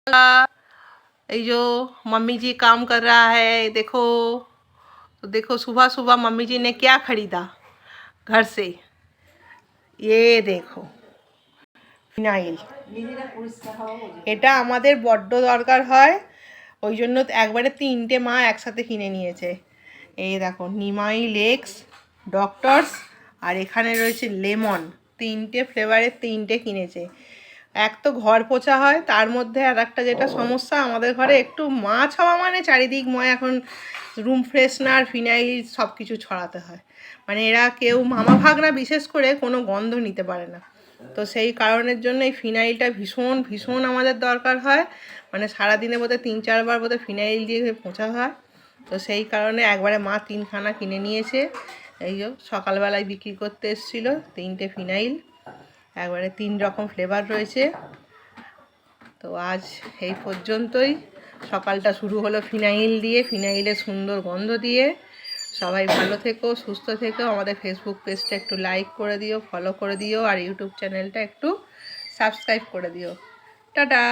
ये जो मम्मी जी काम कर रहा है, देखो। तो देखो सुबह सुबह मम्मी जी ने क्या खरीदा घर से। ये देखो ফিনাইল। এটা আমাদের বড্ড দরকার হয়, ওই জন্য একবারে 3টে মা একসাথে কিনে নিয়েছে। এই দেখো নিমাইল এক্স, ডক্টরস, আর এখানে রয়েছে লেমন। 3টে ফ্লেভারের 3টে কিনেছে। এক তো ঘর পোছা হয়, তার মধ্যে আর একটা যেটা সমস্যা, আমাদের ঘরে একটু মাছ হওয়া মানে চারিদিকময় এখন রুম ফ্রেশনার, ফিনাইল সব কিছু ছড়াতে হয়। মানে এরা কেউ মামা ভাগনা বিশেষ করে কোনো গন্ধ নিতে পারে না। তো সেই কারণের জন্য এই ফিনাইলটা ভীষণ ভীষণ আমাদের দরকার হয়। মানে সারাদিনে বোধহয় 3-4 বার বোধহয় ফিনাইল দিয়ে পোছা হয়। তো সেই কারণে একবারে মা 3খানা কিনে নিয়েছে। এই যে সকালবেলায় বিক্রি করতে এসেছিলো 3টে ফিনাইল, একবারে 3 রকম ফ্লেভার রয়েছে। তো আজ এই পর্যন্তই। সকালটা শুরু হলো ফিনাইল দিয়ে, ফিনাইলের সুন্দর গন্ধ দিয়ে। সবাই ভালো থেকো, সুস্থ থেকো। আমাদের ফেসবুক পেজটা একটু লাইক করে দিও, ফলো করে দিও, আর ইউটিউব চ্যানেলটা একটু সাবস্ক্রাইব করে দিও। টাটা।